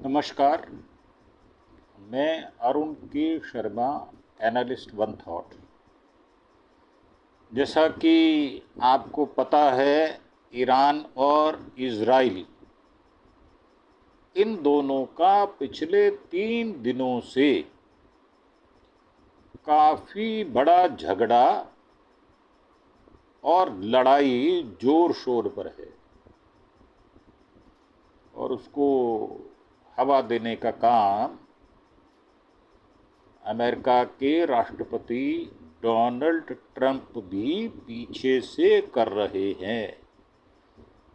नमस्कार। मैं अरुण के शर्मा, एनालिस्ट वन थॉट। जैसा कि आपको पता है, ईरान और इजराइल इन दोनों का पिछले 3 दिनों से काफ़ी बड़ा झगड़ा और लड़ाई जोर शोर पर है और उसको हवा देने का काम अमेरिका के राष्ट्रपति डोनाल्ड ट्रंप भी पीछे से कर रहे हैं।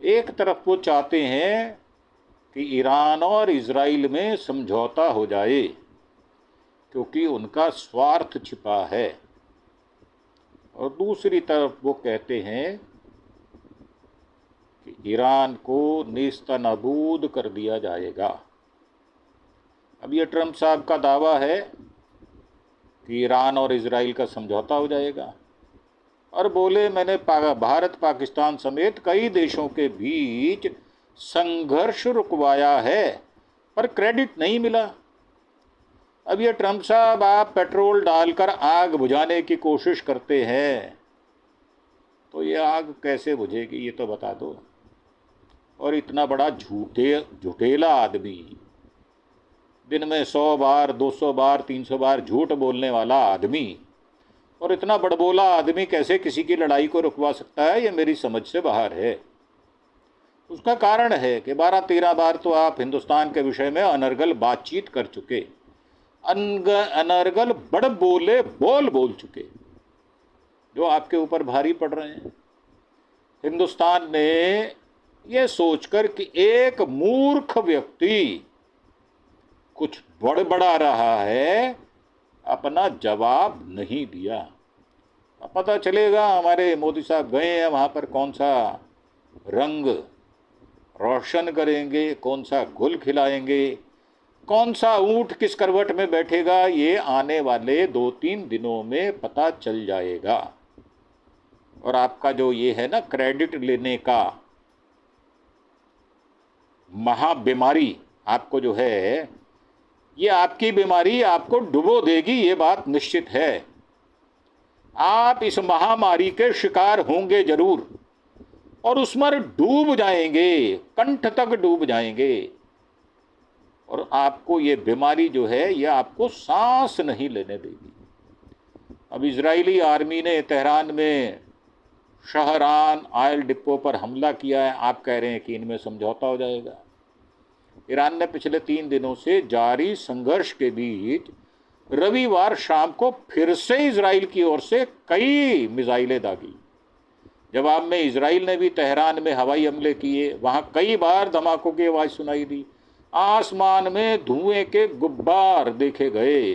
एक तरफ वो चाहते हैं कि ईरान और इजराइल में समझौता हो जाए क्योंकि उनका स्वार्थ छिपा है, और दूसरी तरफ वो कहते हैं कि ईरान को नेस्तनाबूद कर दिया जाएगा। अब ये ट्रंप साहब का दावा है कि ईरान और इजराइल का समझौता हो जाएगा, और बोले मैंने भारत पाकिस्तान समेत कई देशों के बीच संघर्ष रुकवाया है, पर क्रेडिट नहीं मिला। अब ये ट्रंप साहब, आप पेट्रोल डालकर आग बुझाने की कोशिश करते हैं, तो ये आग कैसे बुझेगी ये तो बता दो। और इतना बड़ा झूठेला आदमी, दिन में 100 बार 200 बार 300 बार झूठ बोलने वाला आदमी, और इतना बड़बोला आदमी कैसे किसी की लड़ाई को रुकवा सकता है, ये मेरी समझ से बाहर है। उसका कारण है कि 12-13 बार तो आप हिंदुस्तान के विषय में अनर्गल बातचीत कर चुके, अनर्गल बड़बोले बोल चुके, जो आपके ऊपर भारी पड़ रहे हैं। हिंदुस्तान ने ये सोचकर कि एक मूर्ख व्यक्ति कुछ बड़बड़ा रहा है, अपना जवाब नहीं दिया। अब पता चलेगा, हमारे मोदी साहब गए हैं वहाँ पर, कौन सा रंग रोशन करेंगे, कौन सा गुल खिलाएंगे, कौन सा ऊँट किस करवट में बैठेगा, ये आने वाले 2-3 दिनों में पता चल जाएगा। और आपका जो ये है ना क्रेडिट लेने का महाबीमारी, आपको जो है ये आपकी बीमारी आपको डुबो देगी, ये बात निश्चित है। आप इस महामारी के शिकार होंगे जरूर, और उसमें डूब जाएंगे, कंठ तक डूब जाएंगे, और आपको ये बीमारी जो है ये आपको सांस नहीं लेने देगी। अब इजरायली आर्मी ने तेहरान में शहरान ऑयल डिपो पर हमला किया है, आप कह रहे हैं कि इनमें समझौता हो जाएगा। ईरान ने पिछले 3 दिनों से जारी संघर्ष के बीच रविवार शाम को फिर से इजराइल की ओर से कई मिसाइलें दागी। जवाब में इजराइल ने भी तेहरान में हवाई हमले किए, वहां कई बार धमाकों की आवाज़ सुनाई दी, आसमान में धुएं के गुब्बार देखे गए।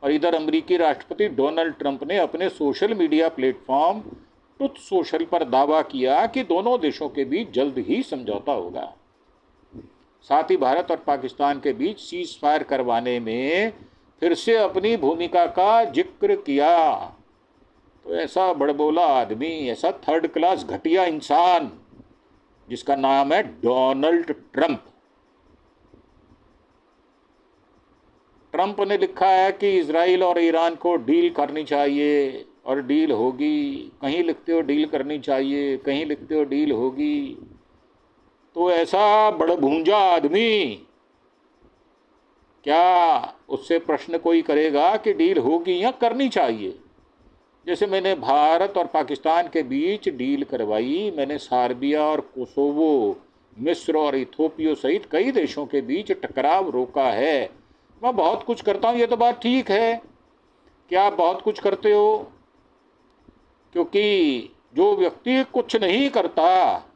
और इधर अमेरिकी राष्ट्रपति डोनाल्ड ट्रंप ने अपने social media platform truth social पर दावा किया कि दोनों देशों के बीच जल्द ही समझौता होगा। साथ ही भारत और पाकिस्तान के बीच सीज फायर करवाने में फिर से अपनी भूमिका का जिक्र किया। तो ऐसा बड़बोला आदमी, ऐसा थर्ड क्लास घटिया इंसान जिसका नाम है डोनाल्ड ट्रंप, ट्रंप ने लिखा है कि इजराइल और ईरान को डील करनी चाहिए और डील होगी। कहीं लिखते हो डील करनी चाहिए, कहीं लिखते हो डील होगी। तो ऐसा बड़भूंजा आदमी, क्या उससे प्रश्न कोई करेगा कि डील होगी या करनी चाहिए? जैसे मैंने भारत और पाकिस्तान के बीच डील करवाई, मैंने सर्बिया और कोसोवो, मिस्र और इथोपिया सहित कई देशों के बीच टकराव रोका है। मैं बहुत कुछ करता हूँ, ये तो बात ठीक है कि आप बहुत कुछ करते हो, क्योंकि जो व्यक्ति कुछ नहीं करता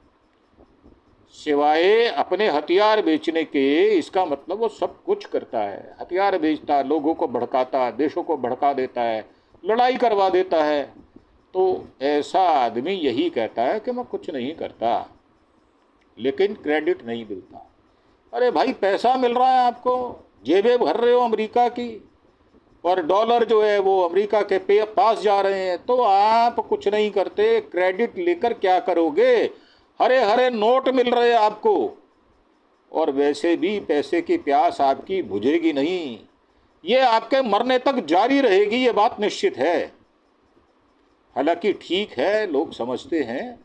सिवाय अपने हथियार बेचने के, इसका मतलब वो सब कुछ करता है। हथियार बेचता, लोगों को भड़काता, देशों को भड़का देता है, लड़ाई करवा देता है। तो ऐसा आदमी यही कहता है कि मैं कुछ नहीं करता, लेकिन क्रेडिट नहीं मिलता। अरे भाई, पैसा मिल रहा है आपको, जेबें भर रहे हो अमेरिका की, और डॉलर जो है वो अमेरिका के पास जा रहे हैं, तो आप कुछ नहीं करते। क्रेडिट लेकर क्या करोगे? हरे हरे नोट मिल रहे हैं आपको, और वैसे भी पैसे की प्यास आपकी बुझेगी नहीं, ये आपके मरने तक जारी रहेगी, ये बात निश्चित है। हालांकि ठीक है, लोग समझते हैं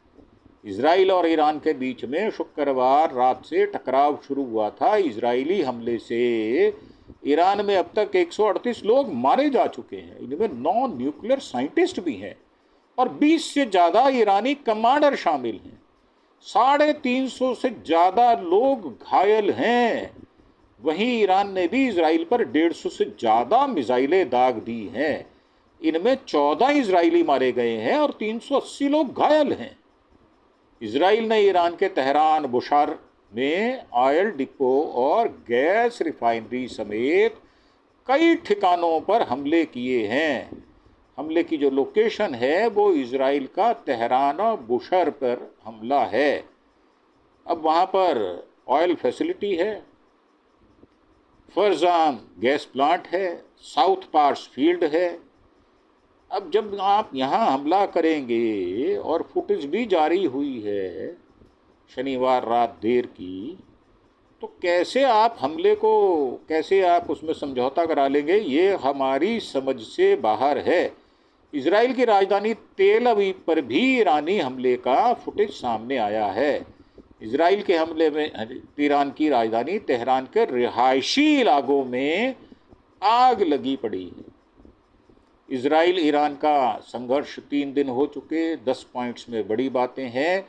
इजराइल और ईरान के बीच में शुक्रवार रात से टकराव शुरू हुआ था। इजरायली हमले से ईरान में अब तक 138 लोग मारे जा चुके हैं, इनमें 9 न्यूक्लियर साइंटिस्ट भी हैं और 20 से ज़्यादा ईरानी कमांडर शामिल हैं। 350 से ज़्यादा लोग घायल हैं। वहीं ईरान ने भी इजराइल पर 150 से ज़्यादा मिसाइलें दाग दी हैं। इनमें 14 इजरायली मारे गए हैं और 380 लोग घायल हैं। इजराइल ने ईरान के तेहरान, बुशार में ऑयल डिपो और गैस रिफाइनरी समेत कई ठिकानों पर हमले किए हैं। हमले की जो लोकेशन है वो इजराइल का तेहरान और बुशर पर हमला है। अब वहाँ पर ऑयल फैसिलिटी है, फरजान गैस प्लांट है, साउथ पार्स फील्ड है। अब जब आप यहाँ हमला करेंगे और फुटेज भी जारी हुई है शनिवार रात देर की, तो कैसे आप हमले को, कैसे आप उसमें समझौता करा लेंगे, ये हमारी समझ से बाहर है। इजराइल की राजधानी तेल अवीव पर भी ईरानी हमले का फुटेज सामने आया है। इजराइल के हमले में ईरान की राजधानी तेहरान के रिहायशी इलाकों में आग लगी पड़ी है। इजराइल ईरान का संघर्ष 3 दिन हो चुके, 10 पॉइंट्स में बड़ी बातें हैं।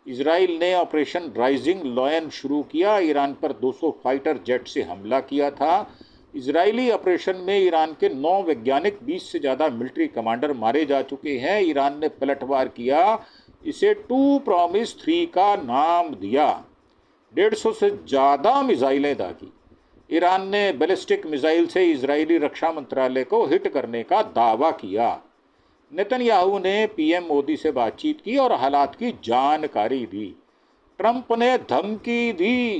इजराइल ने ऑपरेशन राइजिंग लॉयन शुरू किया, ईरान पर 200 फाइटर जेट से हमला किया था। इजरायली ऑपरेशन में ईरान के 9 वैज्ञानिक, 20 से ज़्यादा मिलिट्री कमांडर मारे जा चुके हैं। ईरान ने पलटवार किया, इसे 2 प्रॉमिस 3 का नाम दिया। 150 से ज़्यादा मिसाइलें दागी। ईरान ने बैलिस्टिक मिसाइल से इजरायली रक्षा मंत्रालय को हिट करने का दावा किया। नेतन्याहू ने पीएम मोदी से बातचीत की और हालात की जानकारी दी। ट्रंप ने धमकी दी,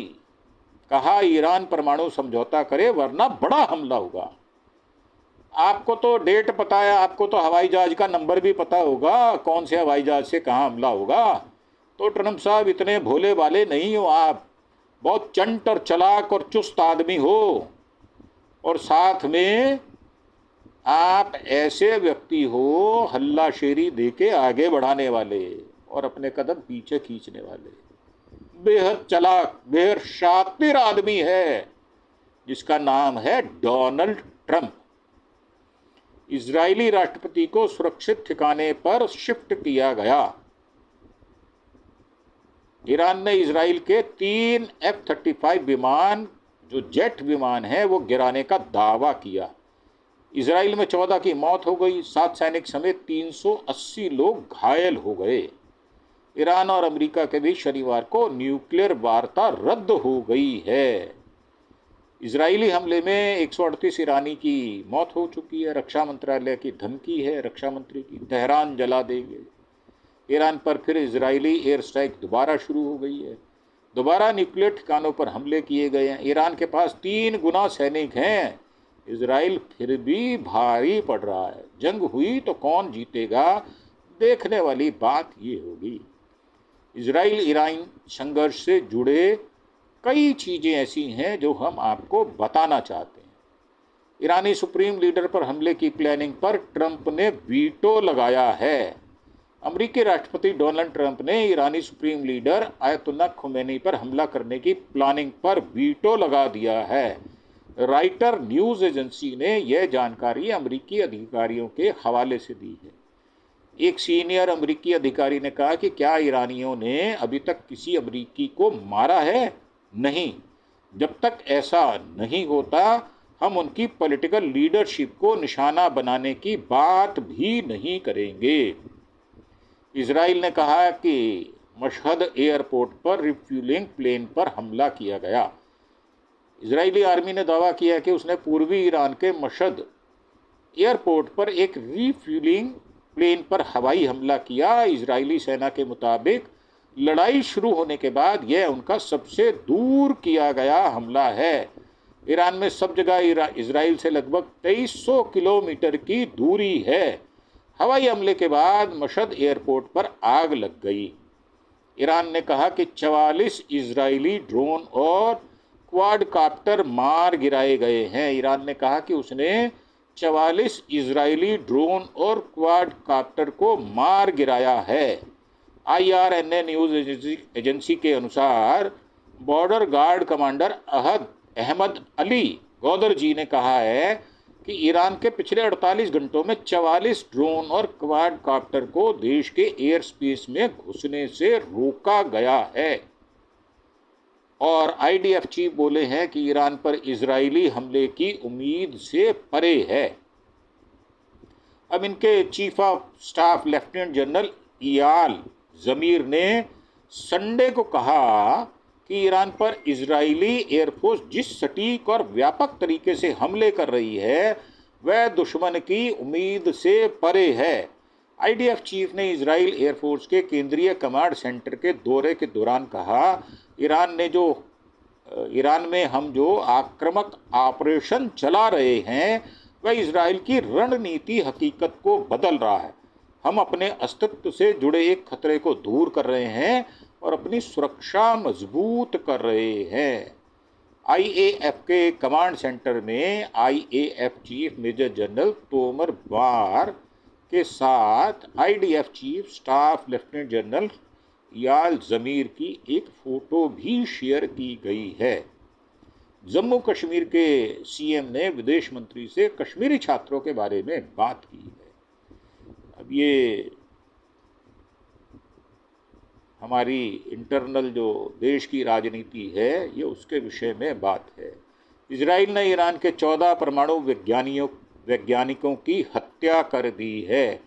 कहा ईरान परमाणु समझौता करे वरना बड़ा हमला होगा। आपको तो डेट पता है, आपको तो हवाई जहाज का नंबर भी पता होगा, कौन से हवाई जहाज से कहाँ हमला होगा। तो ट्रंप साहब इतने भोले वाले नहीं हो, आप बहुत चंट और चलाक और चुस्त आदमी हो, और साथ में आप ऐसे व्यक्ति हो हल्लाशेरी देके आगे बढ़ाने वाले और अपने कदम पीछे खींचने वाले। बेहद चलाक, बेहद शातिर आदमी है जिसका नाम है डोनाल्ड ट्रंप। इजरायली राष्ट्रपति को सुरक्षित ठिकाने पर शिफ्ट किया गया। ईरान ने इजराइल के 3 F-35 विमान, जो जेट विमान है, वो गिराने का दावा किया। इजराइल में 14 की मौत हो गई, 7 सैनिक समेत 380 लोग घायल हो गए। ईरान और अमेरिका के बीच शनिवार को न्यूक्लियर वार्ता रद्द हो गई है। इजरायली हमले में 138 ईरानी की मौत हो चुकी है। रक्षा मंत्रालय की धमकी है रक्षा मंत्री की, तेहरान जला देंगे। ईरान पर फिर इजरायली एयर स्ट्राइक दोबारा शुरू हो गई है। दोबारा न्यूक्लियर ठिकानों पर हमले किए गए हैं। ईरान के पास 3 गुना सैनिक हैं। इजराइल फिर भी भारी पड़ रहा है। जंग हुई तो कौन जीतेगा, देखने वाली बात ये होगी। इजराइल ईरान संघर्ष से जुड़े कई चीज़ें ऐसी हैं जो हम आपको बताना चाहते हैं। ईरानी सुप्रीम लीडर पर हमले की प्लानिंग पर ट्रंप ने वीटो लगाया है। अमेरिकी राष्ट्रपति डोनाल्ड ट्रंप ने ईरानी सुप्रीम लीडर आयतुल्लाह खुमैनी पर हमला करने की प्लानिंग पर वीटो लगा दिया है। राइटर न्यूज़ एजेंसी ने यह जानकारी अमेरिकी अधिकारियों के हवाले से दी है। एक सीनियर अमेरिकी अधिकारी ने कहा कि क्या ईरानियों ने अभी तक किसी अमेरिकी को मारा है? नहीं। जब तक ऐसा नहीं होता हम उनकी पॉलिटिकल लीडरशिप को निशाना बनाने की बात भी नहीं करेंगे। इजराइल ने कहा कि मशहद एयरपोर्ट पर रिफ्यूलिंग प्लेन पर हमला किया गया। इजरायली आर्मी ने दावा किया कि उसने पूर्वी ईरान के मशहद एयरपोर्ट पर एक रिफ्यूलिंग प्लेन पर हवाई हमला किया। इजरायली सेना के मुताबिक लड़ाई शुरू होने के बाद यह उनका सबसे दूर किया गया हमला है। ईरान में सब जगह इजराइल से लगभग 2300 किलोमीटर की दूरी है। हवाई हमले के बाद मशहद एयरपोर्ट पर आग लग गई। ईरान ने कहा कि 44 इजरायली ड्रोन और क्वाडकाप्टर मार गिराए गए हैं। ईरान ने कहा कि उसने 44 इजरायली ड्रोन और क्वाडकाप्टर को मार गिराया है। IRNA न्यूज़ एजेंसी के अनुसार border guard commander Ahmad Ali Gaudar ji ने कहा है कि ईरान के पिछले 48 घंटों में 44 ड्रोन और क्वाडकाप्टर को देश के एयर स्पेस में घुसने से रोका गया है। और IDF चीफ बोले हैं कि ईरान पर इजरायली हमले की उम्मीद से परे है। अब इनके chief of staff lieutenant general Eyal Zamir ने संडे को कहा कि ईरान पर इजरायली एयरफोर्स जिस सटीक और व्यापक तरीके से हमले कर रही है वह दुश्मन की उम्मीद से परे है। IDF चीफ ने इजराइल एयरफोर्स के केंद्रीय कमांड सेंटर के दौरे के दौरान कहा, ईरान में हम जो आक्रामक ऑपरेशन चला रहे हैं वह इजराइल की रणनीति हकीकत को बदल रहा है। हम अपने अस्तित्व से जुड़े एक खतरे को दूर कर रहे हैं और अपनी सुरक्षा मजबूत कर रहे हैं। IAF के कमांड सेंटर में IAF chief major general Tomer Bar के साथ IDF chief staff lieutenant general Eyal Zamir की एक फोटो भी शेयर की गई है। जम्मू कश्मीर के CM ने विदेश मंत्री से कश्मीरी छात्रों के बारे में बात की है। अब ये हमारी इंटरनल जो देश की राजनीति है ये उसके विषय में बात है। इजराइल ने ईरान के 14 परमाणु वैज्ञानिकों की हत्या कर दी है।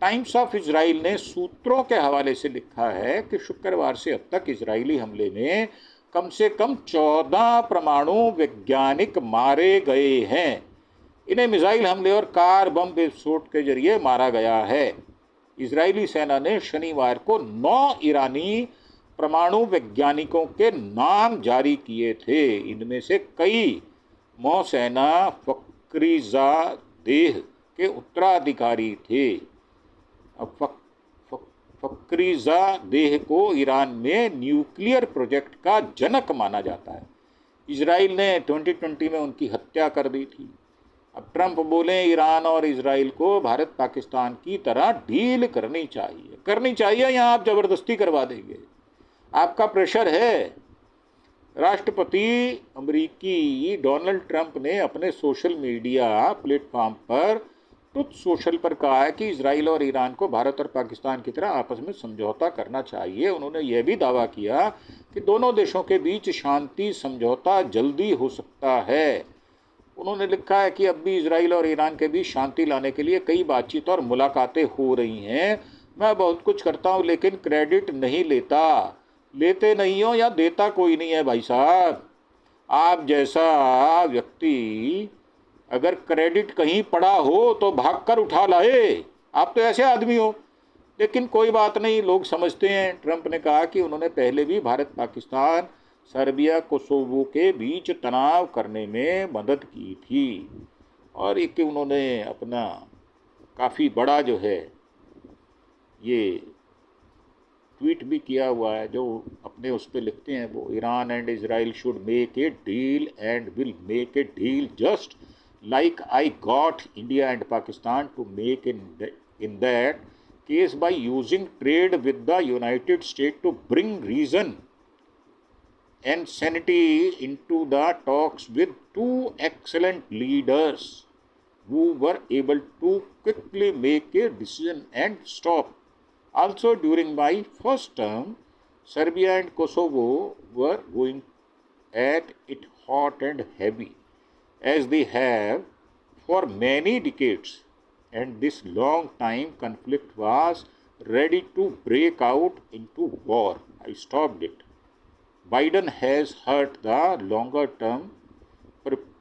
टाइम्स ऑफ इजराइल ने सूत्रों के हवाले से लिखा है कि शुक्रवार से अब तक इजरायली हमले में कम से कम 14 परमाणु वैज्ञानिक मारे गए हैं। इन्हें मिसाइल हमले और कार बम विस्फोट के जरिए मारा गया है। इजरायली सेना ने शनिवार को 9 ईरानी परमाणु वैज्ञानिकों के नाम जारी किए थे। इनमें से कई मौसेना फक्रीज़ादेह के उत्तराधिकारी थे। अब फक्रीज़ादेह को ईरान में न्यूक्लियर प्रोजेक्ट का जनक माना जाता है। इजराइल ने 2020 में उनकी हत्या कर दी थी। अब ट्रंप बोले ईरान और इजराइल को भारत पाकिस्तान की तरह डील करनी चाहिए या आप ज़बरदस्ती करवा देंगे, आपका प्रेशर है। राष्ट्रपति अमेरिकी डोनाल्ड ट्रंप ने अपने सोशल मीडिया प्लेटफॉर्म पर ट्रुथ सोशल पर कहा है कि इजराइल और ईरान को भारत और पाकिस्तान की तरह आपस में समझौता करना चाहिए। उन्होंने यह भी दावा किया कि दोनों देशों के बीच शांति समझौता जल्दी हो सकता है। उन्होंने लिखा है कि अब भी इजराइल और ईरान के बीच शांति लाने के लिए कई बातचीत और मुलाकातें हो रही हैं। मैं बहुत कुछ करता हूं लेकिन क्रेडिट नहीं लेते नहीं हो या देता कोई नहीं है भाई साहब। आप जैसा व्यक्ति अगर क्रेडिट कहीं पड़ा हो तो भागकर उठा लाए, आप तो ऐसे आदमी हो। लेकिन कोई बात नहीं, लोग समझते हैं। ट्रंप ने कहा कि उन्होंने पहले भी भारत पाकिस्तान सर्बिया कोसोवो के बीच तनाव करने में मदद की थी और एक उन्होंने अपना काफ़ी बड़ा जो है ये ट्वीट भी किया हुआ है जो अपने उस पर लिखते हैं वो, Iran and Israel should make a deal and will make a deal just like I got India and Pakistan to make in that case by using trade with the United States to bring reason and sanity into the talks with two excellent leaders who were able to quickly make a decision and stop. Also during my first term, Serbia and Kosovo were going at it hot and heavy, as they have for many decades, and this long time conflict was ready to break out into war. I stopped it. Biden has hurt the longer term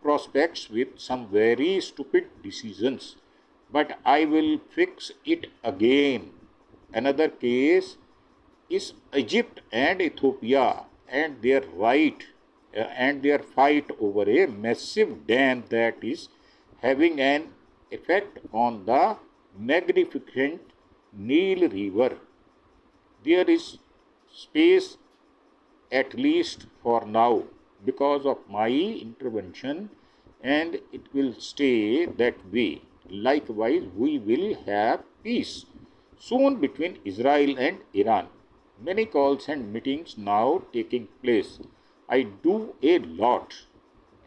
prospects with some very stupid decisions, but I will fix it again. Another case is Egypt and Ethiopia and their fight over a massive dam that is having an effect on the magnificent Nile River. There is space, at least for now, because of my intervention, and it will stay that way. Likewise, we will have peace soon between Israel and Iran. Many calls and meetings now taking place. I do a lot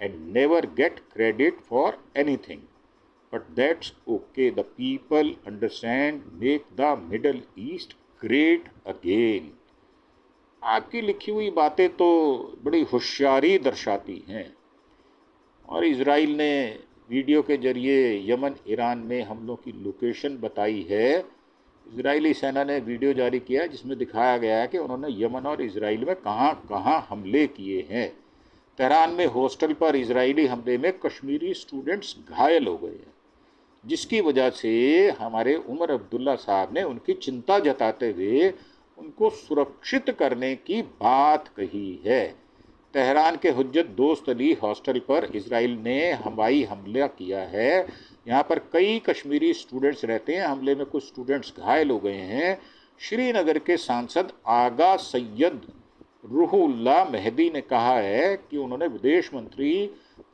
and never get credit for anything. But that's okay. The people understand. Make the Middle East great again. आपकी लिखी हुई बातें तो बड़ी होशियारी दर्शाती हैं। और इजराइल ने वीडियो के जरिए यमन ईरान में हमलों की लोकेशन बताई है। इजरायली सेना ने वीडियो जारी किया जिसमें दिखाया गया है कि उन्होंने यमन और इजराइल में कहां कहां हमले किए हैं। तेहरान में हॉस्टल पर इजरायली हमले में कश्मीरी स्टूडेंट्स घायल हो गए हैं, जिसकी वजह से हमारे उमर अब्दुल्ला साहब ने उनकी चिंता जताते हुए उनको सुरक्षित करने की बात कही है। तेहरान के हुज्जत दोस्त अली हॉस्टल पर इजराइल ने हवाई हमला किया है। यहाँ पर कई कश्मीरी स्टूडेंट्स रहते हैं। हमले में कुछ स्टूडेंट्स घायल हो गए हैं। श्रीनगर के सांसद आगा सैयद रूहुल्लाह मेहदी ने कहा है कि उन्होंने विदेश मंत्री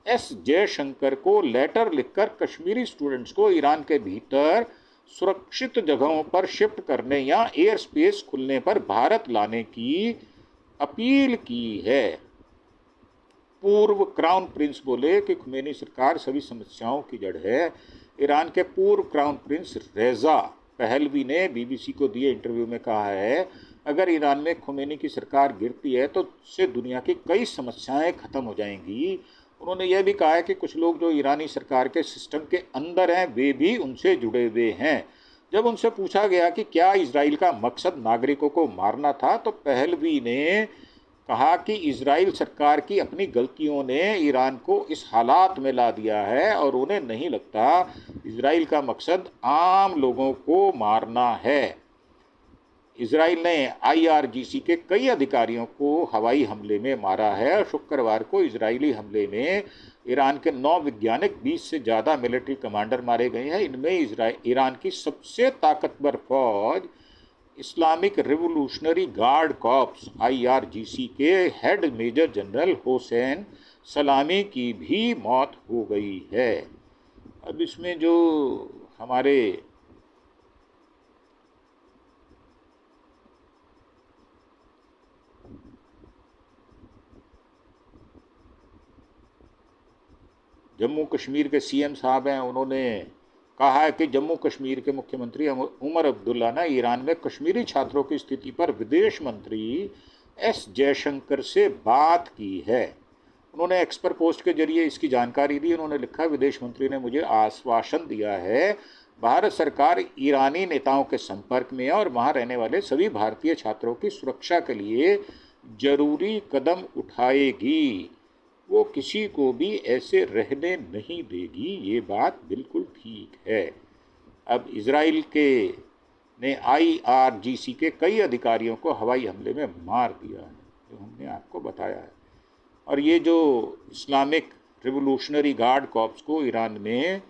एस जयशंकर को लेटर लिखकर कश्मीरी स्टूडेंट्स को ईरान के भीतर सुरक्षित जगहों पर शिफ्ट करने या एयर स्पेस खुलने पर भारत लाने की अपील की है। पूर्व क्राउन प्रिंस बोले कि खुमैनी सरकार सभी समस्याओं की जड़ है। ईरान के पूर्व क्राउन प्रिंस रेजा पहलवी ने बीबीसी को दिए इंटरव्यू में कहा है, अगर ईरान में खुमैनी की सरकार गिरती है तो उससे दुनिया की कई समस्याएं खत्म हो जाएंगी। उन्होंने यह भी कहा है कि कुछ लोग जो ईरानी सरकार के सिस्टम के अंदर हैं वे भी उनसे जुड़े हुए हैं। जब उनसे पूछा गया कि क्या इजराइल का मकसद नागरिकों को मारना था, तो पहलवी ने कहा कि इजराइल सरकार की अपनी गलतियों ने ईरान को इस हालात में ला दिया है और उन्हें नहीं लगता इजराइल का मकसद आम लोगों को मारना है। इजराइल ने IRGC के कई अधिकारियों को हवाई हमले में मारा है। शुक्रवार को इजरायली हमले में ईरान के 9 वैज्ञानिक, 20 से ज़्यादा मिलिट्री कमांडर मारे गए हैं। इनमें ईरान की सबसे ताकतवर फौज Islamic revolutionary guard corps IRGC के हेड मेजर जनरल हुसैन सलामी की भी मौत हो गई है। अब इसमें जो हमारे जम्मू कश्मीर के CM साहब हैं, उन्होंने कहा है कि जम्मू कश्मीर के मुख्यमंत्री उमर अब्दुल्ला ने ईरान में कश्मीरी छात्रों की स्थिति पर विदेश मंत्री एस जयशंकर से बात की है। उन्होंने एक्सपर पोस्ट के जरिए इसकी जानकारी दी। उन्होंने लिखा, विदेश मंत्री ने मुझे आश्वासन दिया है भारत सरकार ईरानी नेताओं के संपर्क में है और वहाँ रहने वाले सभी भारतीय छात्रों की सुरक्षा के लिए जरूरी कदम उठाएगी। वो किसी को भी ऐसे रहने नहीं देगी। ये बात बिल्कुल ठीक है। अब इजराइल ने IRGC के कई अधिकारियों को हवाई हमले में मार दिया है, जो हमने आपको बताया है। और ये जो इस्लामिक रिवोल्यूशनरी गार्ड कॉर्प्स को ईरान में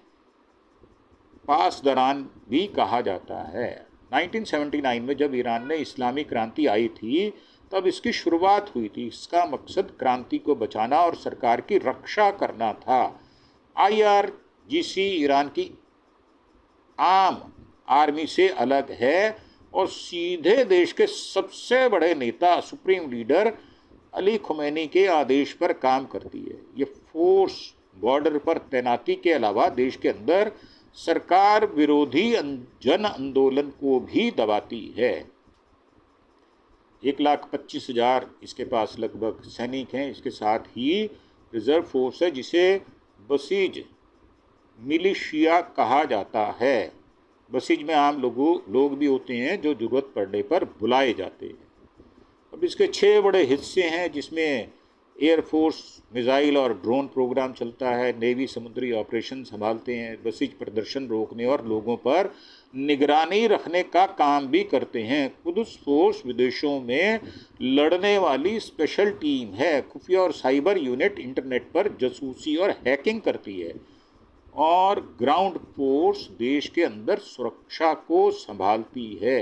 पासदारान भी कहा जाता है। 1979 में जब ईरान में इस्लामी क्रांति आई थी तब इसकी शुरुआत हुई थी। इसका मकसद क्रांति को बचाना और सरकार की रक्षा करना था। IRGC ईरान की आम आर्मी से अलग है और सीधे देश के सबसे बड़े नेता सुप्रीम लीडर अली खुमैनी के आदेश पर काम करती है। ये फोर्स बॉर्डर पर तैनाती के अलावा देश के अंदर सरकार विरोधी जन आंदोलन को भी दबाती है। 1,25,000 इसके पास लगभग सैनिक हैं। इसके साथ ही रिजर्व फोर्स है जिसे बसीज मिलिशिया कहा जाता है। बसीज में आम लोग भी होते हैं जो ज़रूरत पड़ने पर बुलाए जाते हैं। अब इसके 6 बड़े हिस्से हैं जिसमें एयरफोर्स मिसाइल और ड्रोन प्रोग्राम चलता है। नेवी समुद्री ऑपरेशन संभालते हैं। बसीज प्रदर्शन रोकने और लोगों पर निगरानी रखने का काम भी करते हैं। कुदस फोर्स विदेशों में लड़ने वाली स्पेशल टीम है। खुफिया और साइबर यूनिट इंटरनेट पर जासूसी और हैकिंग करती है। और ग्राउंड फोर्स देश के अंदर सुरक्षा को संभालती है।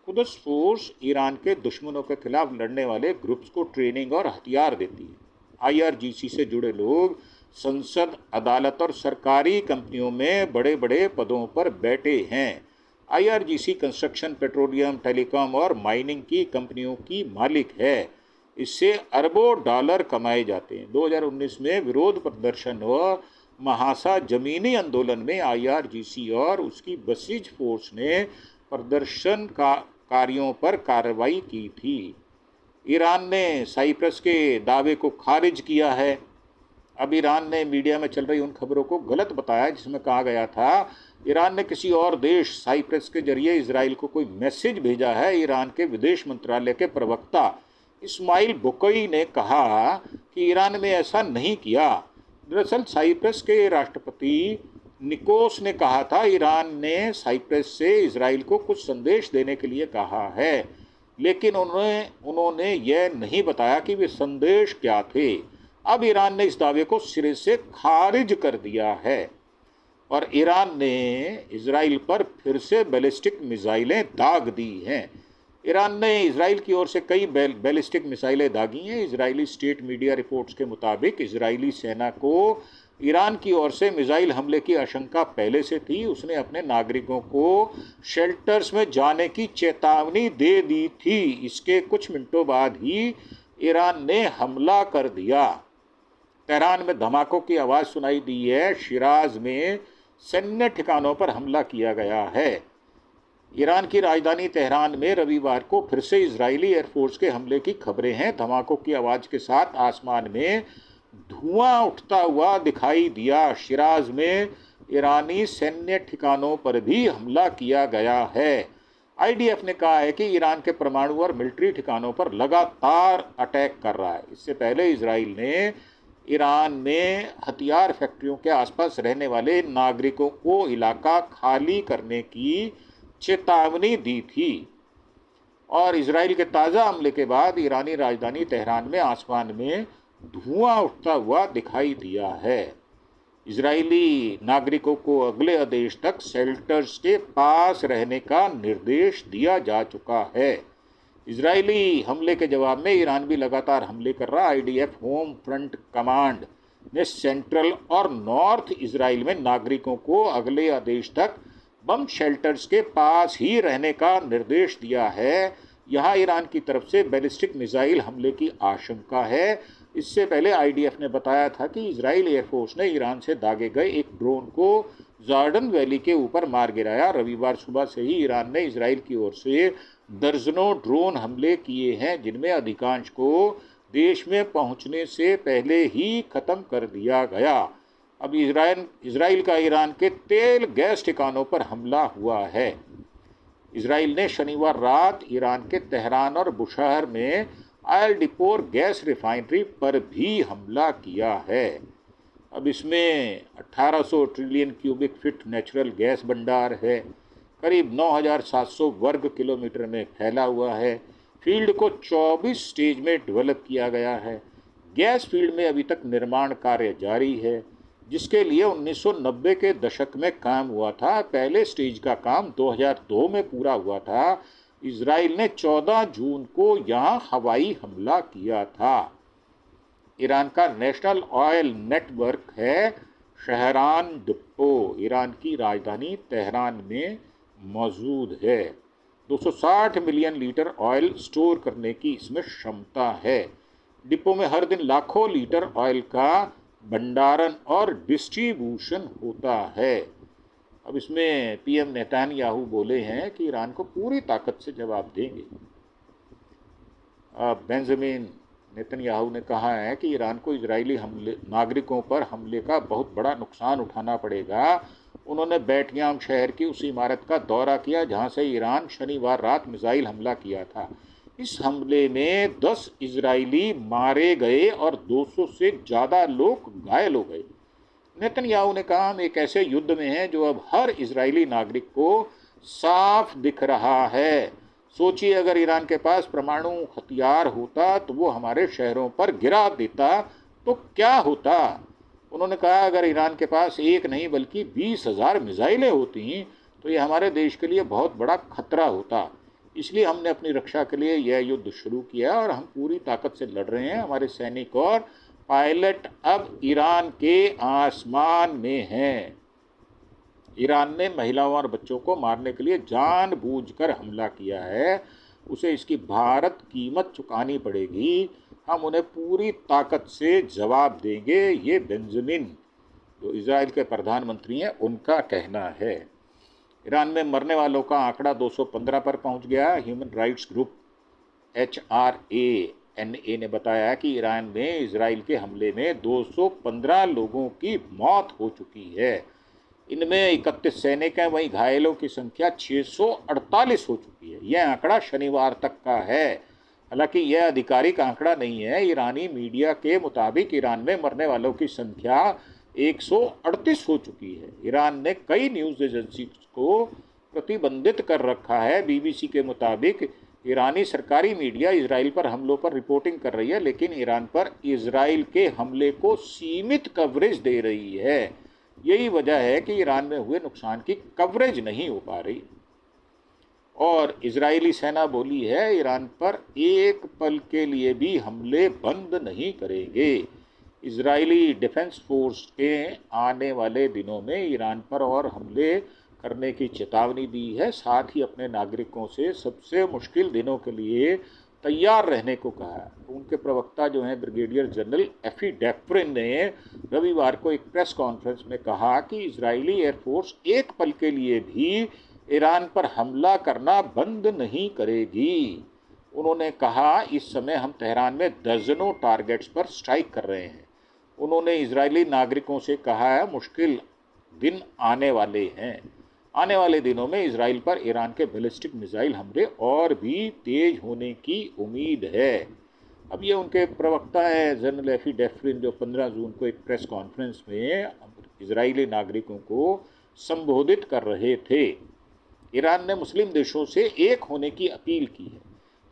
कुद्स फोर्स ईरान के दुश्मनों के खिलाफ लड़ने वाले ग्रुप्स को ट्रेनिंग और हथियार देती है। IRGC से जुड़े लोग संसद, अदालत और सरकारी कंपनियों में बड़े बड़े पदों पर बैठे हैं। IRGC कंस्ट्रक्शन, पेट्रोलियम, टेलीकॉम और माइनिंग की कंपनियों की मालिक है। इससे अरबों डॉलर कमाए जाते हैं। 2019 में विरोध प्रदर्शन व महासा जमीनी आंदोलन में IRGC और उसकी बसीज फोर्स ने प्रदर्शनकारियों पर कार्रवाई की थी। ईरान ने साइप्रस के दावे को खारिज किया है। अब ईरान ने मीडिया में चल रही उन खबरों को गलत बताया जिसमें कहा गया था ईरान ने किसी और देश साइप्रस के जरिए इजराइल को कोई मैसेज भेजा है। ईरान के विदेश मंत्रालय के प्रवक्ता इस्माइल बुकई ने कहा कि ईरान ने ऐसा नहीं किया। दरअसल साइप्रस के राष्ट्रपति निकोस ने कहा था ईरान ने साइप्रस से इजराइल को कुछ संदेश देने के लिए कहा है, लेकिन उन्होंने यह नहीं बताया कि वे संदेश क्या थे। अब ईरान ने इस दावे को सिरे से खारिज कर दिया है और ईरान ने इजराइल पर फिर से बैलिस्टिक मिसाइलें दाग दी हैं। ईरान ने इजराइल की ओर से कई बैलिस्टिक मिसाइलें दागी हैं। इजरायली स्टेट मीडिया रिपोर्ट्स के मुताबिक इजरायली सेना को ईरान की ओर से मिसाइल हमले की आशंका पहले से थी। उसने अपने नागरिकों को शेल्टर्स में जाने की चेतावनी दे दी थी। इसके कुछ मिनटों बाद ही ईरान ने हमला कर दिया। तेहरान में धमाकों की आवाज़ सुनाई दी है। शिराज में सैन्य ठिकानों पर हमला किया गया है। ईरान की राजधानी तेहरान में रविवार को फिर से इजरायली एयरफोर्स के हमले की खबरें हैं। धमाकों की आवाज़ के साथ आसमान में धुआं उठता हुआ दिखाई दिया। शिराज में ईरानी सैन्य ठिकानों पर भी हमला किया गया है। IDF ने कहा है कि ईरान के परमाणु और मिलिट्री ठिकानों पर लगातार अटैक कर रहा है। इससे पहले इजराइल ने ईरान में हथियार फैक्ट्रियों के आसपास रहने वाले नागरिकों को इलाका खाली करने की चेतावनी दी थी और इजराइल के ताज़ा हमले के बाद ईरानी राजधानी तेहरान में आसमान में धुआं उठता हुआ दिखाई दिया है। इजरायली नागरिकों को अगले आदेश तक शेल्टर्स के पास रहने का निर्देश दिया जा चुका है। इजरायली हमले के जवाब में ईरान भी लगातार हमले कर रहा। IDF होम फ्रंट कमांड ने सेंट्रल और नॉर्थ इजराइल में नागरिकों को अगले आदेश तक बम शेल्टर्स के पास ही रहने का निर्देश दिया है। यहाँ ईरान की तरफ से बैलिस्टिक मिसाइल हमले की आशंका है। इससे पहले IDF ने बताया था कि इजराइल एयरफोर्स ने ईरान से दागे गए एक ड्रोन को जॉर्डन वैली के ऊपर मार गिराया। रविवार सुबह से ही ईरान ने इजराइल की ओर से दर्जनों ड्रोन हमले किए हैं, जिनमें अधिकांश को देश में पहुंचने से पहले ही खत्म कर दिया गया। अब इजराइल का ईरान के तेल गैस ठिकानों पर हमला हुआ है। इजराइल ने शनिवार रात ईरान के तेहरान और बुशहर में ऑयल डिपो और गैस रिफाइनरी पर भी हमला किया है। अब इसमें 1800 trillion cubic feet natural gas भंडार है, करीब 9700 वर्ग किलोमीटर में फैला हुआ है। फील्ड को 24 स्टेज में डेवलप किया गया है। गैस फील्ड में अभी तक निर्माण कार्य जारी है, जिसके लिए 1990 के दशक में काम हुआ था। पहले स्टेज का काम 2002 में पूरा हुआ था। इजराइल ने 14 जून को यहाँ हवाई हमला किया था। ईरान का नेशनल ऑयल नेटवर्क है शहरान डिपो, ईरान की राजधानी तेहरान में मौजूद है। 260 मिलियन लीटर ऑयल स्टोर करने की इसमें क्षमता है। डिपो में हर दिन लाखों लीटर ऑयल का भंडारण और डिस्ट्रीब्यूशन होता है। अब इसमें PM नेतन्याहू बोले हैं कि ईरान को पूरी ताकत से जवाब देंगे। बेंजामिन नेतन्याहू ने कहा है कि ईरान को इजरायली नागरिकों पर हमले का बहुत बड़ा नुकसान उठाना पड़ेगा। उन्होंने बैटयाम शहर की उस इमारत का दौरा किया जहां से ईरान शनिवार रात मिसाइल हमला किया था। इस हमले में 10 इजरायली मारे गए और 200 से ज़्यादा लोग घायल हो गए। नेतन्याहू ने कहा, हम एक ऐसे युद्ध में हैं जो अब हर इजरायली नागरिक को साफ दिख रहा है। सोचिए, अगर ईरान के पास परमाणु हथियार होता तो वो हमारे शहरों पर गिरा देता तो क्या होता। उन्होंने कहा, अगर ईरान के पास एक नहीं बल्कि 20,000 मिसाइलें होती तो ये हमारे देश के लिए बहुत बड़ा खतरा होता। इसलिए हमने अपनी रक्षा के लिए यह युद्ध शुरू किया और हम पूरी ताकत से लड़ रहे हैं। हमारे सैनिक और पायलट अब ईरान के आसमान में हैं। ईरान ने महिलाओं और बच्चों को मारने के लिए जानबूझकर हमला किया है। उसे इसकी भारी कीमत चुकानी पड़ेगी। हम उन्हें पूरी ताकत से जवाब देंगे। ये बेंजामिन, जो इजराइल के प्रधानमंत्री हैं, उनका कहना है। ईरान में मरने वालों का आंकड़ा 215 पर पहुंच गया। ह्यूमन राइट्स ग्रुप HRANA ने बताया कि ईरान में इजराइल के हमले में 215 लोगों की मौत हो चुकी है। इनमें 31 सैनिक हैं। वहीं घायलों की संख्या 648 हो चुकी है। यह आंकड़ा शनिवार तक का है। हालांकि यह आधिकारिक आंकड़ा नहीं है। ईरानी मीडिया के मुताबिक ईरान में मरने वालों की संख्या 138 हो चुकी है। ईरान ने कई न्यूज़ एजेंसी को प्रतिबंधित कर रखा है। BBC के मुताबिक ईरानी सरकारी मीडिया इजराइल पर हमलों पर रिपोर्टिंग कर रही है, लेकिन ईरान पर इजराइल के हमले को सीमित कवरेज दे रही है। यही वजह है कि ईरान में हुए नुकसान की कवरेज नहीं हो पा रही। और इजरायली सेना बोली है, ईरान पर एक पल के लिए भी हमले बंद नहीं करेंगे। इजरायली डिफेंस फोर्स के आने वाले दिनों में ईरान पर और हमले करने की चेतावनी दी है। साथ ही अपने नागरिकों से सबसे मुश्किल दिनों के लिए तैयार रहने को कहा है। उनके प्रवक्ता जो हैं ब्रिगेडियर जनरल एफी डेफ्रिन ने रविवार को एक प्रेस कॉन्फ्रेंस में कहा कि इजरायली एयरफोर्स एक पल के लिए भी ईरान पर हमला करना बंद नहीं करेगी। उन्होंने कहा, इस समय हम तेहरान में दर्जनों टारगेट्स पर स्ट्राइक कर रहे हैं। उन्होंने इजरायली नागरिकों से कहा है, मुश्किल दिन आने वाले हैं। आने वाले दिनों में इजराइल पर ईरान के बैलिस्टिक मिसाइल हमले और भी तेज होने की उम्मीद है। अब ये उनके प्रवक्ता हैं जनरल एफी डेफ्रिन, जो 15 जून को एक प्रेस कॉन्फ्रेंस में इजरायली नागरिकों को संबोधित कर रहे थे। ईरान ने मुस्लिम देशों से एक होने की अपील की है।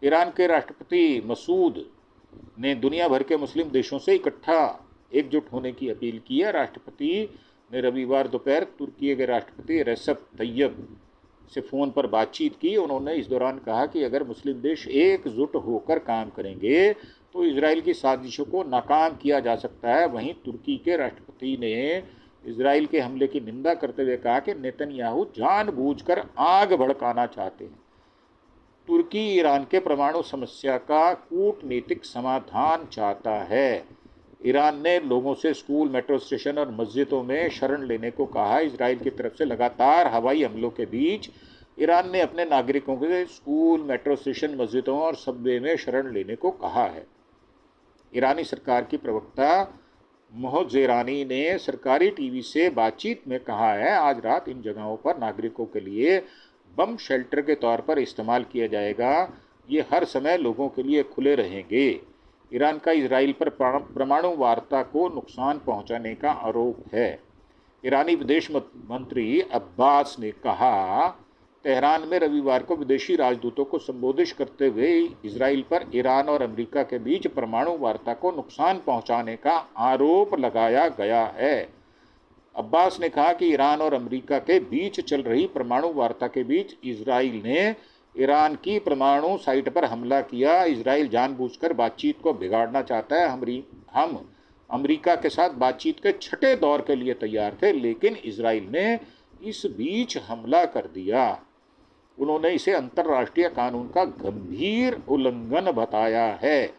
ईरान के राष्ट्रपति मसूद ने दुनिया भर के मुस्लिम देशों से एकजुट होने की अपील की है। राष्ट्रपति ने रविवार दोपहर तुर्की के राष्ट्रपति रेसेप तैयब से फ़ोन पर बातचीत की। उन्होंने इस दौरान कहा कि अगर मुस्लिम देश एकजुट होकर काम करेंगे तो इजराइल की साजिशों को नाकाम किया जा सकता है। वहीं तुर्की के राष्ट्रपति ने इजराइल के हमले की निंदा करते हुए कहा कि नेतन्याहू जानबूझकर आग भड़काना चाहते हैं। तुर्की ईरान के परमाणु समस्या का कूटनीतिक समाधान चाहता है। ईरान ने लोगों से स्कूल, मेट्रो स्टेशन और मस्जिदों में शरण लेने को कहा। इजराइल की तरफ से लगातार हवाई हमलों के बीच ईरान ने अपने नागरिकों से स्कूल, मेट्रो स्टेशन, मस्जिदों और सबवे में शरण लेने को कहा है। ईरानी सरकार की प्रवक्ता मोहजेरानी ने सरकारी टीवी से बातचीत में कहा है, आज रात इन जगहों पर नागरिकों के लिए बम शेल्टर के तौर पर इस्तेमाल किया जाएगा। ये हर समय लोगों के लिए खुले रहेंगे। ईरान का इजराइल पर परमाणु वार्ता को नुकसान पहुंचाने का आरोप है। ईरानी विदेश मंत्री अब्बास ने कहा, तेहरान में रविवार को विदेशी राजदूतों को संबोधित करते हुए इजराइल पर ईरान और अमेरिका के बीच परमाणु वार्ता को नुकसान पहुंचाने का आरोप लगाया गया है। अब्बास ने कहा कि ईरान और अमेरिका के बीच चल रही परमाणु वार्ता के बीच इजराइल ने ईरान की परमाणु साइट पर हमला किया। इजराइल जानबूझकर बातचीत को बिगाड़ना चाहता है। हम अमेरिका के साथ बातचीत के छठे दौर के लिए तैयार थे, लेकिन इजराइल ने इस बीच हमला कर दिया। उन्होंने इसे अंतर्राष्ट्रीय कानून का गंभीर उल्लंघन बताया है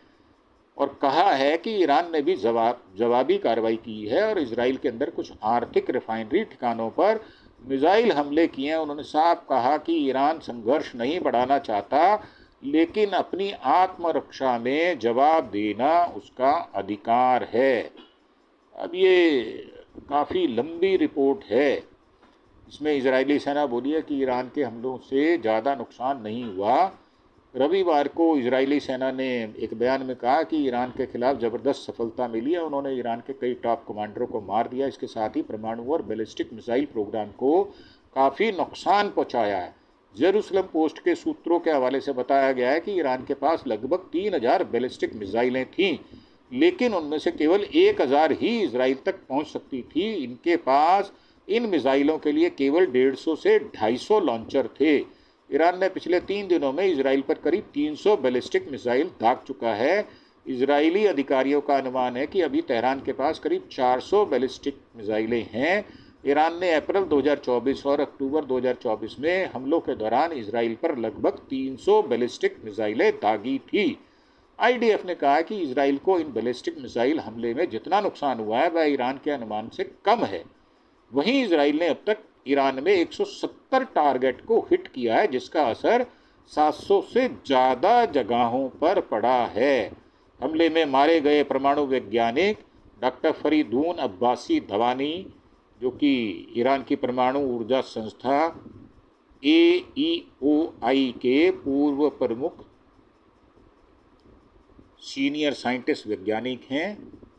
और कहा है कि ईरान ने भी जवाबी कार्रवाई की है और इजराइल के अंदर कुछ आर्थिक रिफाइनरी ठिकानों पर मिसाइल हमले किए हैं। उन्होंने साफ कहा कि ईरान संघर्ष नहीं बढ़ाना चाहता, लेकिन अपनी आत्मरक्षा में जवाब देना उसका अधिकार है। अब ये काफ़ी लंबी रिपोर्ट है। इसमें इजरायली सेना बोली है कि ईरान के हमलों से ज़्यादा नुकसान नहीं हुआ। रविवार को इजरायली सेना ने एक बयान में कहा कि ईरान के खिलाफ ज़बरदस्त सफलता मिली है। उन्होंने ईरान के कई टॉप कमांडरों को मार दिया। इसके साथ ही परमाणु और बैलिस्टिक मिसाइल प्रोग्राम को काफ़ी नुकसान पहुंचाया है। जेरूसलम पोस्ट के सूत्रों के हवाले से बताया गया है कि ईरान के पास लगभग 3000 बैलिस्टिक मिसाइलें थीं, लेकिन उनमें से केवल 1000 ही इजराइल तक पहुँच सकती थी। इनके पास इन मिसाइलों के लिए केवल 150 से 250 लॉन्चर थे। ईरान ने पिछले 3 दिनों में इजराइल पर करीब 300 बैलिस्टिक मिसाइल दाग चुका है। इजरायली अधिकारियों का अनुमान है कि अभी तेहरान के पास करीब 400 बैलिस्टिक मिसाइलें हैं। ईरान ने अप्रैल 2024 और अक्टूबर 2024 में हमलों के दौरान इजराइल पर लगभग 300 बैलिस्टिक मिसाइलें दागी थी। आईडीएफ ने कहा कि इजराइल को इन बैलिस्टिक मिसाइल हमले में जितना नुकसान हुआ है वह ईरान के अनुमान से कम है। वहीं इजराइल ने अब तक ईरान में 170 टारगेट को हिट किया है, जिसका असर 700 से ज़्यादा जगहों पर पड़ा है। हमले में मारे गए परमाणु वैज्ञानिक डॉक्टर फरीदून अब्बासी धवानी, जो कि ईरान की परमाणु ऊर्जा संस्था AEOI के पूर्व प्रमुख सीनियर साइंटिस्ट वैज्ञानिक हैं।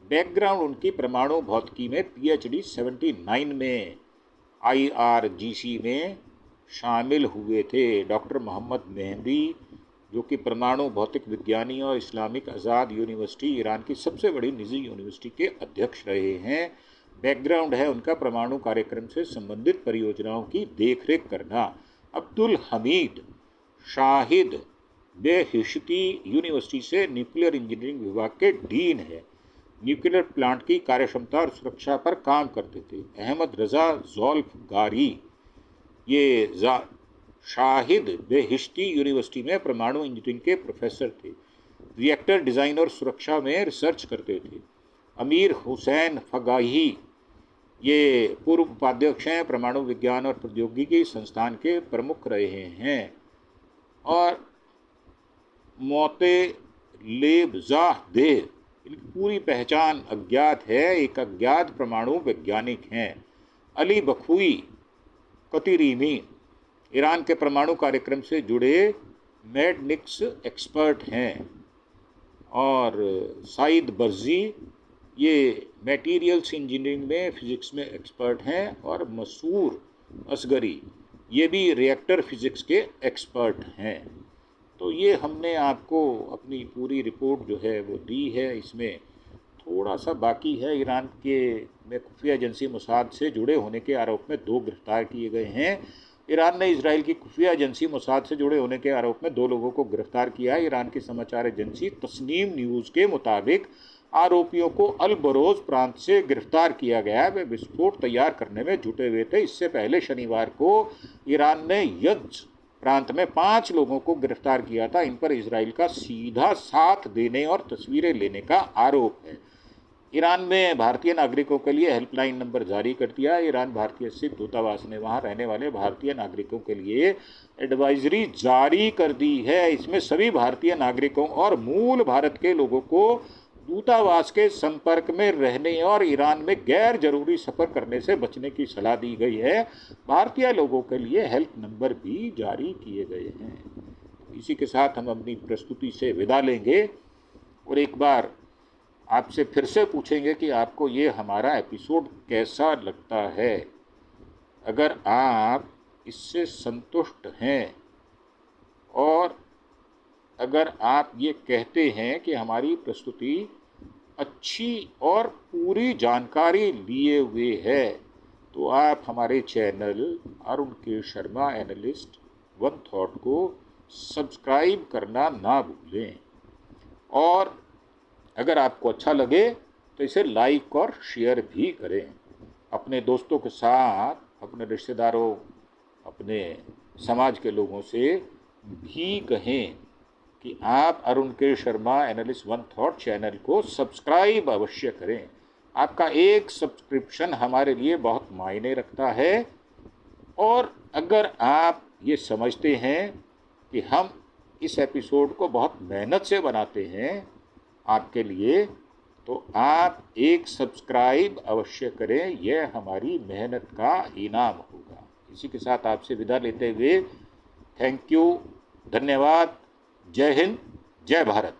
बैकग्राउंड उनकी परमाणु भौतिकी में PhD 79 में IRGC में शामिल हुए थे। डॉक्टर मोहम्मद मेहदी, जो कि परमाणु भौतिक विज्ञानी और इस्लामिक आज़ाद यूनिवर्सिटी, ईरान की सबसे बड़ी निजी यूनिवर्सिटी के अध्यक्ष रहे हैं। बैकग्राउंड है उनका परमाणु कार्यक्रम से संबंधित परियोजनाओं की देखरेख करना। अब्दुल हमीद शाहिद बेहिश्ती यूनिवर्सिटी से न्यूक्लियर इंजीनियरिंग विभाग के डीन है। न्यूक्लियर प्लांट की कार्यक्षमता और सुरक्षा पर काम करते थे। अहमद रज़ा ज़ोल्फ़गारी ये शाहिद बेहिश्ती यूनिवर्सिटी में परमाणु इंजीनियरिंग के प्रोफेसर थे। रिएक्टर डिज़ाइन और सुरक्षा में रिसर्च करते थे। अमीर हुसैन फ़गाही ये पूर्व उपाध्यक्ष हैं, परमाणु विज्ञान और प्रौद्योगिकी संस्थान के प्रमुख रहे हैं। और मोतेलेबज़ादेह, इनकी पूरी पहचान अज्ञात है, एक अज्ञात परमाणु वैज्ञानिक हैं। अली बखूई कतिरीमी ईरान के परमाणु कार्यक्रम से जुड़े मैडनिक्स एक्सपर्ट हैं। और साइद बर्जी ये मटेरियल्स इंजीनियरिंग में फिज़िक्स में एक्सपर्ट हैं। और मसूर असगरी ये भी रिएक्टर फिज़िक्स के एक्सपर्ट हैं। तो ये हमने आपको अपनी पूरी रिपोर्ट जो है वो दी है। इसमें थोड़ा सा बाकी है। ईरान के में खुफिया एजेंसी मोसाद से जुड़े होने के आरोप में 2 गिरफ्तार किए गए हैं। ईरान ने इजराइल की खुफिया एजेंसी मोसाद से जुड़े होने के आरोप में 2 लोगों को गिरफ्तार किया है। ईरान की समाचार एजेंसी तस्नीम न्यूज़ के मुताबिक आरोपियों को अल बरोज प्रांत से गिरफ्तार किया गया है। वे विस्फोट तैयार करने में जुटे हुए थे। इससे पहले शनिवार को ईरान ने यज़्द प्रांत में 5 लोगों को गिरफ्तार किया था। इन पर इजराइल का सीधा साथ देने और तस्वीरें लेने का आरोप है। ईरान में भारतीय नागरिकों के लिए हेल्पलाइन नंबर जारी कर दिया है। ईरान भारतीय स्थित दूतावास ने वहां रहने वाले भारतीय नागरिकों के लिए एडवाइजरी जारी कर दी है। इसमें सभी भारतीय नागरिकों और मूल भारत के लोगों को दूतावास के संपर्क में रहने और ईरान में गैर जरूरी सफ़र करने से बचने की सलाह दी गई है। भारतीय लोगों के लिए हेल्प नंबर भी जारी किए गए हैं। इसी के साथ हम अपनी प्रस्तुति से विदा लेंगे और एक बार आपसे फिर से पूछेंगे कि आपको ये हमारा एपिसोड कैसा लगता है। अगर आप इससे संतुष्ट हैं और अगर आप ये कहते हैं कि हमारी प्रस्तुति अच्छी और पूरी जानकारी लिए हुए है, तो आप हमारे चैनल अरुण के शर्मा एनालिस्ट वन थॉट को सब्सक्राइब करना ना भूलें। और अगर आपको अच्छा लगे तो इसे लाइक और शेयर भी करें। अपने दोस्तों के साथ, अपने रिश्तेदारों, अपने समाज के लोगों से भी कहें कि आप अरुण के Sharma analyst one thought channel को सब्सक्राइब अवश्य करें। आपका एक सब्सक्रिप्शन हमारे लिए बहुत मायने रखता है। और अगर आप ये समझते हैं कि हम इस एपिसोड को बहुत मेहनत से बनाते हैं आपके लिए, तो आप एक सब्सक्राइब अवश्य करें। यह हमारी मेहनत का इनाम होगा। इसी के साथ आपसे विदा लेते हुए थैंक यू, धन्यवाद, जय हिंद, जय भारत।